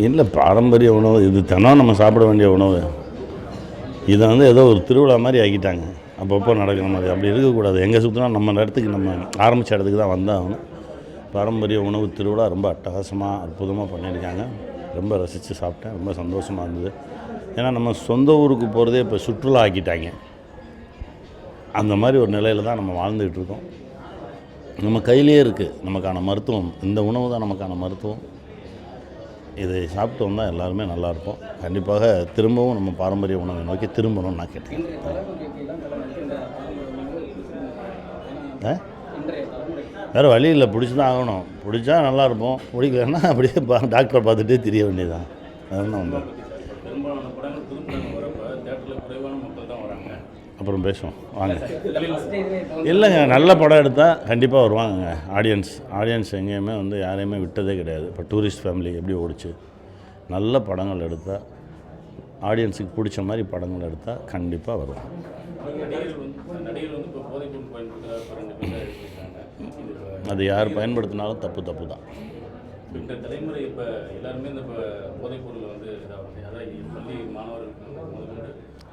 இல்லை, பாரம்பரிய உணவு இது தினம் நம்ம சாப்பிட வேண்டிய உணவு. இதை ஏதோ ஒரு திருவிழா மாதிரி ஆக்கிட்டாங்க, அப்பப்போ நடக்கிற மாதிரி. அப்படி இருக்கக்கூடாது. எங்கே சுற்றினா நம்ம இடத்துக்கு, நம்ம ஆரம்பித்த இடத்துக்கு தான் வந்தாகணும். பாரம்பரிய உணவு திருவிழா ரொம்ப அட்டகாசமாக அற்புதமாக பண்ணியிருக்காங்க. ரொம்ப ரசித்து சாப்பிட்டேன். ரொம்ப சந்தோஷமாக இருந்தது. ஏன்னா நம்ம சொந்த ஊருக்கு போகிறதே இப்போ சுற்றுலா ஆக்கிட்டாங்க. அந்த மாதிரி ஒரு நிலையில் தான் நம்ம வாழ்ந்துக்கிட்டு இருக்கோம். நம்ம கையிலே இருக்குது நமக்கான மருத்துவம். இந்த உணவு தான் நமக்கான மருத்துவம். இதை சாப்பிட்டு வந்தால் எல்லாருமே நல்லாயிருப்போம். கண்டிப்பாக திரும்பவும் நம்ம பாரம்பரிய உணவை நோக்கி திரும்பணும்னு நான் கேட்டேன். வேறு வழி இல்லை, பிடிச்சி தான் ஆகணும். பிடிச்சா நல்லாயிருப்போம், பிடிக்கலன்னா அப்படியே டாக்டரை பார்த்துட்டே தெரிய வேண்டியதுதான். அதுதான் வந்து அப்புறம் பேசுவோம் வாங்க. இல்லைங்க, நல்ல படம் எடுத்தால் கண்டிப்பாக வருவாங்கங்க ஆடியன்ஸ் எங்கேயுமே யாரையுமே விட்டதே கிடையாது. இப்போ டூரிஸ்ட் ஃபேமிலி எப்படி ஓடிச்சு, நல்ல படங்கள் எடுத்தால், ஆடியன்ஸுக்கு பிடிச்ச மாதிரி படங்கள் எடுத்தால் கண்டிப்பாக வருவாங்க. அது யார் பயன்படுத்தினாலும் தப்பு தான். இந்த தலைமுறை இப்போ எல்லாருமே இந்த போதைப் பொருள் பள்ளி மாணவர்களுக்கு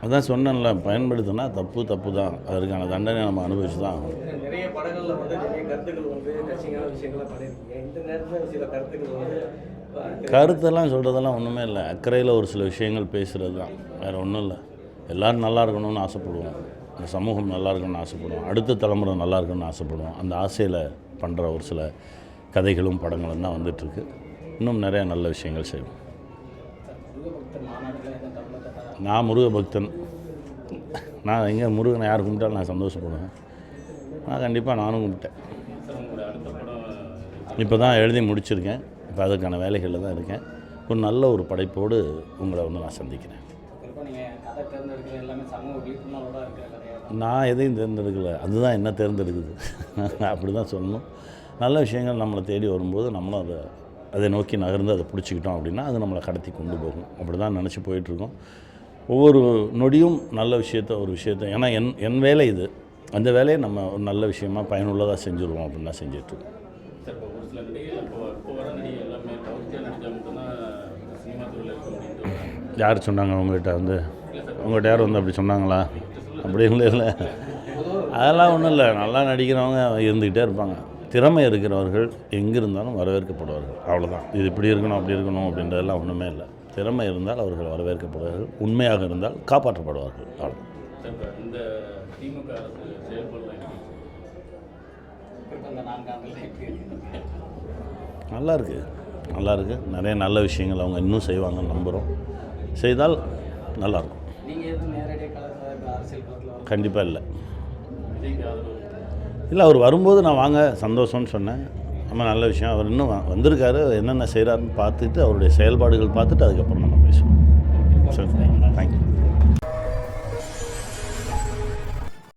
அதான் சொன்னேன்ல, பயன்படுத்தினா தப்பு தான். அதற்கான தண்டனை நம்ம அனுபவிச்சு தான் ஆகணும். நிறைய படங்களில் நிறைய கருத்துக்கள் கட்சியான விஷயங்கள்லாம் பண்ணியிருக்கீங்க. இந்த நேரத்தில் சில கருத்துக்கள் கருத்தெல்லாம் சொல்கிறதெல்லாம் ஒன்றுமே இல்லை. அக்கறையில் ஒரு சில விஷயங்கள் பேசுகிறது தான், வேறு ஒன்றும் இல்லை. எல்லோரும் நல்லா இருக்கணும்னு ஆசைப்படுவோம். அந்த சமூகம் நல்லா இருக்கணும்னு ஆசைப்படுவோம். அடுத்த தலைமுறை நல்லா இருக்கணும்னு ஆசைப்படுவோம். அந்த ஆசையில் பண்ணுற ஒரு சில கதைகளும் படங்களும் தான் வந்துட்டுருக்கு. இன்னும் நிறையா நல்ல விஷயங்கள் செய்வோம். நான் முருக பக்தன். நான் எங்கே முருகனை யார் கும்பிட்டாலும் நான் சந்தோஷப்படுவேன். நான் கண்டிப்பாக நானும் கும்பிட்டேன். இப்போ தான் எழுதி முடிச்சிருக்கேன். இப்போ அதுக்கான வேலைகளில் தான் இருக்கேன். ஒரு நல்ல ஒரு படைப்போடு உங்களை நான் சந்திக்கிறேன். நான் எதையும் தேர்ந்தெடுக்கலை, அதுதான் என்ன தேர்ந்தெடுக்குது. அப்படி தான் சொல்லணும். நல்ல விஷயங்கள் நம்மளை தேடி வரும்போது நம்மளும் அதை நோக்கி நகர்ந்து அதை பிடிச்சிக்கிட்டோம் அப்படின்னா அது நம்மளை கடத்தி கொண்டு போகும். அப்படி தான் நினச்சி போயிட்டுருக்கோம். ஒவ்வொரு நொடியும் நல்ல ஒரு விஷயத்தை ஏன்னா என் வேலை இது. அந்த வேலையை நம்ம ஒரு நல்ல விஷயமாக பயனுள்ளதாக செஞ்சுருவோம் அப்படின்னு தான் செஞ்சிட்ருக்கோம். யார் சொன்னாங்க உங்கள்கிட்ட உங்கள்கிட்ட யாரும் அப்படி சொன்னாங்களா? அப்படி இல்லை. அதெல்லாம் ஒன்றும் இல்லை. நல்லா நடிக்கிறவங்க இருந்துக்கிட்டே இருப்பாங்க. திறமை இருக்கிறவர்கள் எங்கே இருந்தாலும் வரவேற்கப்படுவார்கள். அவ்வளோதான். இது இப்படி இருக்கணும் அப்படி இருக்கணும் அப்படின்றதெல்லாம் ஒன்றுமே இல்லை. திறமை இருந்தால் அவர்கள் வரவேற்கப்படுவார்கள். உண்மையாக இருந்தால் காப்பாற்றப்படுவார்கள். அவ்வளோ. நல்லா இருக்குது. நிறைய நல்ல விஷயங்கள் அவங்க இன்னும் செய்வாங்கன்னு நம்புகிறோம். செய்தால் நல்லாயிருக்கும். கண்டிப்பாக இல்லை. அவர் வரும்போது நான் வாங்க சந்தோஷம்னு சொன்னேன். ரொம்ப நல்ல விஷயம். அவர் இன்னும் வந்திருக்காரு. என்னென்ன செய்கிறாருன்னு பார்த்துட்டு அவருடைய செயல்பாடுகள் பார்த்துட்டு அதுக்கப்புறம் நம்ம பேசுவோம். சரி, தேங்க்யூ.